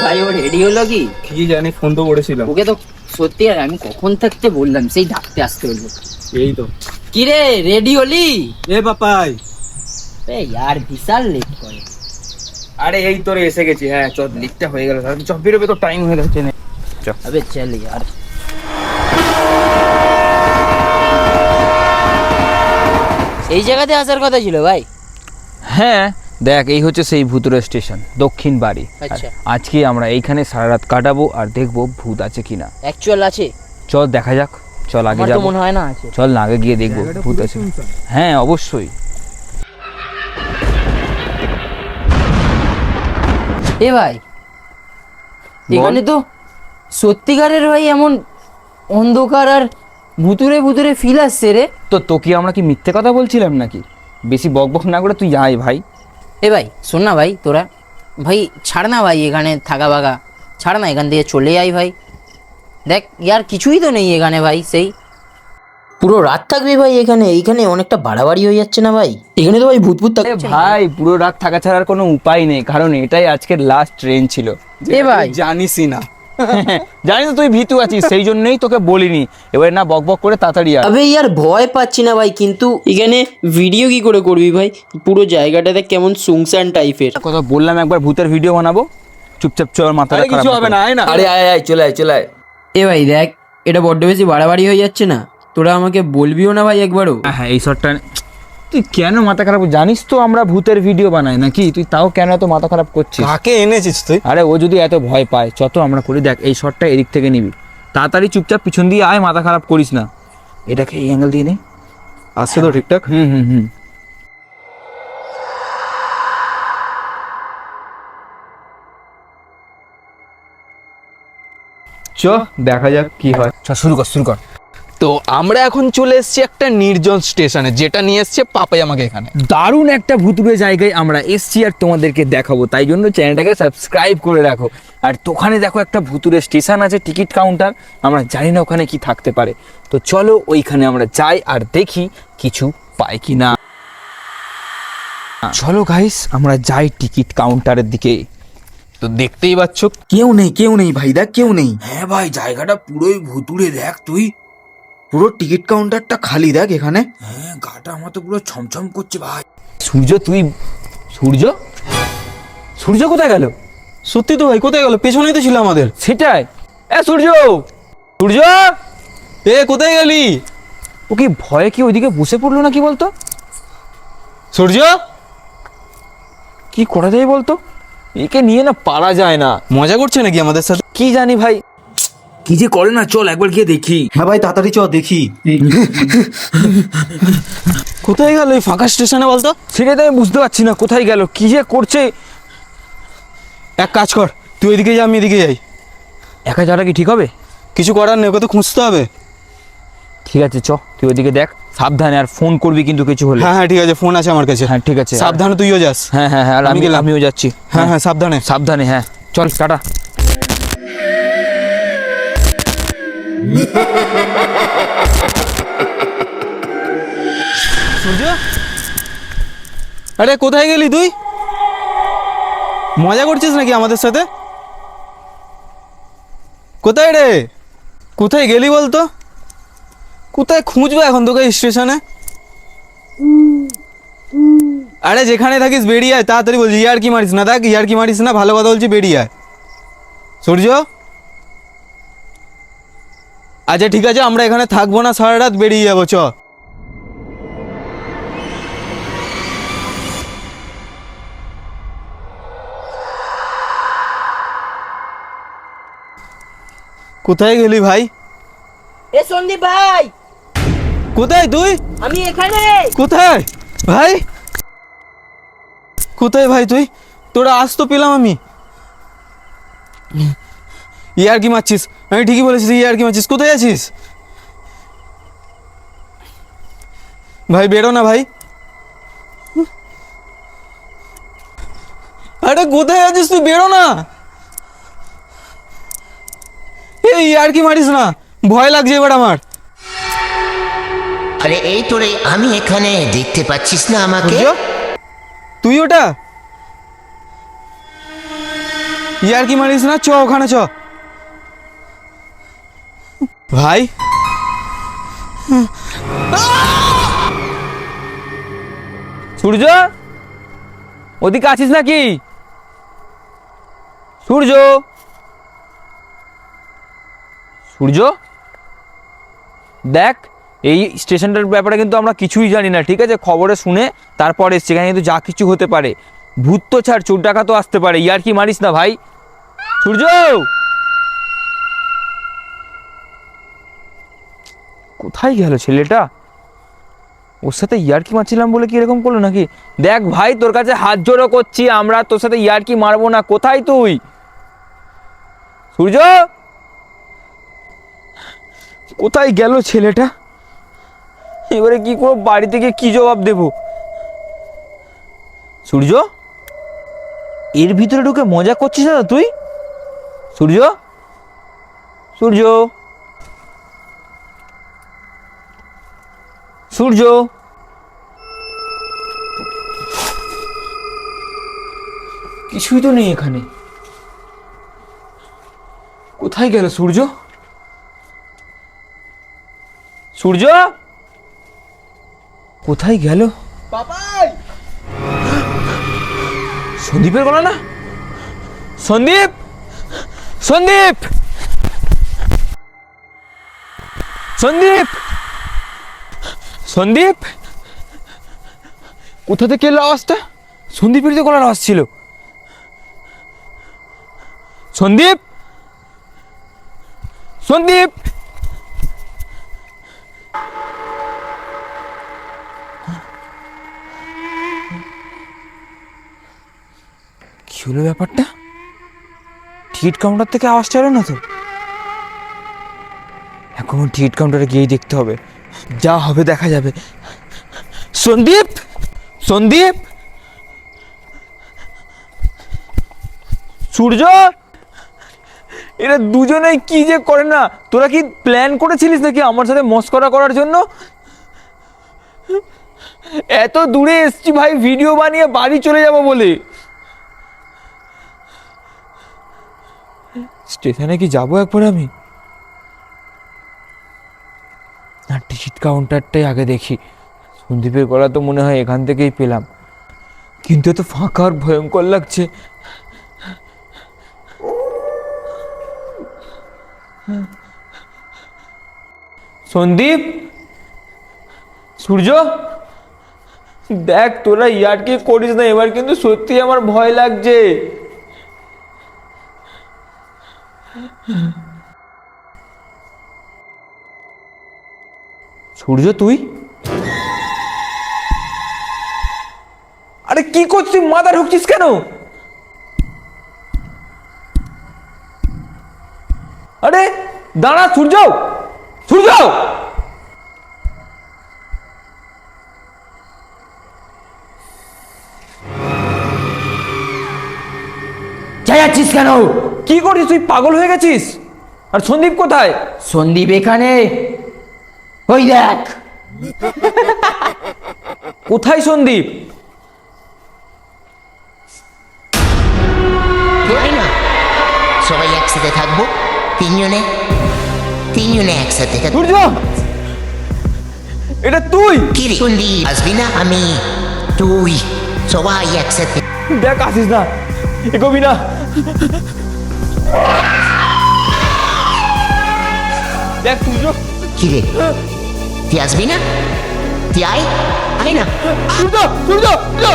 ভাই ও রেডি হলো কি? কি জানি, ফোন তো করেছিলাম। ওকে তো সত্যি আর আমি কখন থাকতে বললাম, সেই ডাকতে আসতে হলো। এই তো। কি রে, রেডি হলি? এ পাপাই, यार বিশাল লেট করে। আরে এই তোরে এসে গেছি। হ্যাঁ চল, লিকটা হয়ে গেল, তাহলে চল বেরোবে, তো টাইম হয়ে যাচ্ছে। अबे चल यार। এই জায়গাতে আসার কথা ছিল ভাই। হ্যাঁ দেখ, এই হচ্ছে সেই ভুতুরে স্টেশন, দক্ষিণ বাড়ি। আচ্ছা, আজকে আমরা এইখানে সারা রাত কাটাবো আর দেখবো ভূত আছে কিনা। অ্যাকচুয়াল আছে? চল দেখা যাক, চল আগে আমার তো যাবো। মনে হয় না আছে। চল না, আগে গিয়ে দেখবো ভূত আছে। হ্যাঁ অবশ্যই। এ ভাই, এখানে তো সত্যিকারের ভাই এমন অন্ধকার আর ভুতুরে ভুতুরে ফিল আসছে রে। তো তোকে আমরা কি মিথ্যে কথা বলছিলাম নাকি? বেশি বকবক না করে তুই যাই ভাই। এ ভাই শোন না ভাই, তোরা ভাই ছাড় না ভাই এখানে থাকা বাগা, ছাড় না, এখান থেকে চলে আয় ভাই। দেখ ইয়ার কিছুই তো নেই এখানে ভাই, সেই পুরো রাত থাকবি ভাই এখানে? এইখানে অনেকটা বাড়াবাড়ি হয়ে যাচ্ছে না ভাই? এখানে তো ভাই ভূত ভূত আরে ভাই, পুরো রাত থাকা ছাড়ার কোনো উপায় নেই, কারণ এটাই আজকের লাস্ট ট্রেন ছিল। এ ভাই জানিসই না। জানিস তুই ভীতু আছিস, সেই জন্যই তোকে বলিনি। এবার না বকবক করে তাড়াতাড়ি আয়। আবে ইয়ার ভয় পাচ্ছি না ভাই, কিন্তু এখানে ভিডিও কি করে করবি ভাই? পুরো জায়গাটাতে কেমন সুনসান টাইপের। কথা বললাম একবার ভূতের ভিডিও বানাবো, চুপচাপ চল, মাথাটা আরে কিছু হবে না, আয় না। আরে আয় আয়, চলে আয় চলে আয়। এ ভাই দেখ, এটা বড্ড বেশি বাড়াবাড়ি হয়ে যাচ্ছে না? তোরা আমাকে বলবিও না ভাই একবারও? হ্যাঁ এই শটটা তুই কেন মাথা খারাপ? জানিস তো আমরা ভূতের ভিডিও বানাই নাকি, তুই তাও কেন এত মাথা খারাপ করছিস? কাকে এনেছিস তুই? আরে ও যদি এত ভয় পায়, চত আমরা করি। দেখ এই শটটা এদিক থেকে নিবি, তাড়াতাড়ি চুপচাপ পিছন দিয়ে আয়, মাথা খারাপ করিস না। এটাকে এই অ্যাঙ্গেল দিয়ে নে। আসছে তো ঠিকঠাক? হুম। চ দেখা যাক কি হয়। শুরু কর। তো আমরা এখন চলে এসেছি একটা নির্জন স্টেশনে, যেটা নিয়ে এসছে পাপাই আমাকে এখানে। দারুণ একটা ভুতুরে জায়গায় আমরা এসছি আর তোমাদেরকে দেখাবো, তাই জন্য চ্যানেলটাকে সাবস্ক্রাইব করে রাখো। আর ওখানে দেখো একটা ভুতুরে স্টেশন আছে, টিকিট কাউন্টার। আমরা জানি না ওখানে কি থাকতে পারে, তো চলো ওইখানে আমরা যাই আর দেখি কিছু পাই কি না। চলো গাইস, আমরা যাই টিকিট কাউন্টারের দিকে। তো দেখতেই পাচ্ছ কেউ নেই ভাই, দেখ কেউ নেই। হ্যাঁ ভাই, জায়গাটা পুরোই ভুতুড়ে, দেখ তুই। পুরো টিকিট কাউন্টারটা খালি, দেখ এখানে। হ্যাঁ, গাটা আমার তো পুরো ছমছম করছে ভাই। সূর্য সূর্য কোথায় গেল? সত্যি তো ভাই, কোথায় গেল? পেছনেই তো ছিল আমাদের। সেটাই। সূর্য এ কোথায় গেলি? ও কি ভয়ে কি ওইদিকে বসে পড়লো না কি বলতো? সূর্য, কি করা যায় বলতো? একে নিয়ে না পারা যায় না। মজা করছে নাকি আমাদের সাথে? কি জানি ভাই, কি যে করে না, চল একবার গিয়ে দেখি। হ্যাঁ ভাই, তাড়াতাড়ি চ দেখি। কোথায় গেল এই ফাঁকা স্টেশনে বলতো? সেটাই তো আমি বুঝতে পারছি না কোথায় গেল, কি যে করছে। এক কাজ কর, তুই ওইদিকে যা, আমি এদিকে যাই। একা যাওয়াটা কি ঠিক হবে? কিছু করার নেই, ওকে তো খুঁজতে হবে। ঠিক আছে চ, তুই ওইদিকে দেখ, সাবধানে, আর ফোন করবি কিন্তু কিছু হলে। হ্যাঁ ঠিক আছে, ফোন আছে আমার কাছে। হ্যাঁ ঠিক আছে, সাবধানে তুইও যাস। হ্যাঁ আর আমি গেলাম। আমিও যাচ্ছি। হ্যাঁ সাবধানে। হ্যাঁ চল, টাটা। সূর্য, আরে কোথায় গেলি তুই? মজা করছিস নাকি আমাদের সাথে? কোথায় রে? কোথায় গেলি বলতো? কোথায় খুঁজবো এখন তোকে স্টেশনে? আরে যেখানে থাকিস বেরিয়ে আয় তাড়াতাড়ি, বলছি। ইয়ার কি মারিস না, দেখ ইয়ার কি মারিস না, ভালো কথা বলছি, বেরিয়ে আয়। সূর্য, আচ্ছা ঠিক আছে, আমরা এখানে থাকবো না সারা রাত, বেরিয়ে যাবো, চ। কোথায় গেলি ভাই? এ সন্দীপ ভাই, কোথায় তুই? আমি এখানে। কোথায় ভাই? কোথায় ভাই তুই? তোরা আজ তো পেলাম আমি। ইয়ার কি মারছিস? আমি ঠিকই বলেছিস, ইয়ার কি মারছিস? কোথায় আছিস ভাই? বেরো না ভাই। আরে কোথায় আছিস তুই? বেরো না। এই ইয়ার কি মারিস না, ভয় লাগছে এবার আমার। আরে এই তোরে, আমি এখানে, দেখতে পাচ্ছিস না আমাকে? তুই ওটা? ইয়ার কি মারিস না, চ ওখানে চ। ভাই সূর্য, ওদিকে আছিস নাকি? সূর্য, সূর্য, দেখ এই স্টেশনটার ব্যাপারে কিন্তু আমরা কিছুই জানি না, ঠিক আছে? খবরে শুনে তারপর এসছি, এখানে কিন্তু যা কিছু হতে পারে। ভূত তো ছাড়, চোর ডাকাত তো আসতে পারে। ইয়ার কি মারিস না ভাই। সূর্য, কোথায় গেল ছেলেটা? ওর সাথে ইয়ার্কি মারছিলাম বলে কি এরকম করলো নাকি? দেখ ভাই, তোর কাছে হাত জোড়ো করছি, আমরা তোর সাথে ইয়ার্কি মারবো না। কোথায় তুই সূর্য? কোথায় গেল ছেলেটা? এবারে কি করবো, বাড়ি থেকে কি জবাব দেব? সূর্য, এর ভিতরে ঢুকে মজা করছিস না তুই? সূর্য, সূর্য, সূর্য, কিছুই তো নেই এখানে। কোথায় গেল সূর্য? সূর্য, কোথায় গেল? সন্দীপের গলা না? সন্দীপ, সন্দীপ, সন্দীপ, সন্দীপ, কোথা থেকে এলো আওয়াজটা? সন্দীপের তো গলার আওয়াজ ছিল। সন্দীপ, সন্দীপ, কি হলো ব্যাপারটা? টিকিট কাউন্টার থেকে আওয়াজটা এলো না তো? এখন টিকিট কাউন্টারে গিয়েই দেখতে হবে, যা হবে দেখা যাবে। সন্দীপ, সন্দীপ, সূর্য, এরা দুজনেই কি যে করে না। তোরা কি প্ল্যান করেছিলিস নাকি আমার সাথে মস্করা করার জন্য? এত দূরে এসছি ভাই ভিডিও বানিয়ে বাড়ি চলে যাব বলে। স্টেশনে কি যাবো একবার আমি? না, টিকিট কাউন্টারটাই আগে দেখি। সন্দীপের গলা তো মনে হয় এখান থেকেই পেলাম, কিন্তু এত ফাঁকা আর ভয়ঙ্কর লাগছে। সন্দীপ, সূর্য, দেখ তোরা ইয়ার্কি করিস না, এবার কিন্তু সত্যি আমার ভয় লাগছে। সূর্য, তুই? আরে কি করছিস, মাথা ঢুকছিস কেন? আরে দাঁড়া সূর্য, সূর্য, যাই যাচ্ছিস কেন? কি করছিস তুই? পাগল হয়ে গেছিস? আর সন্দীপ কোথায়? সন্দীপ এখানে, ওই দেখ। কোথায় সন্দীপ? তাই না, সবাই একসাথে থাকবো, তিনজনে তিনজনে একসাথে থাকবো। সূর্য, এটা তুই? কি রে সন্দীপ, আসবি না? আমি, তুই, সবাই একসাথে। দেখ আসিস না, এগোবি না। দেখ সূর্য, কি রে, তুই আসবি না? তুই আয়, আয় না। সূর্য, সূর্য, সূর্য।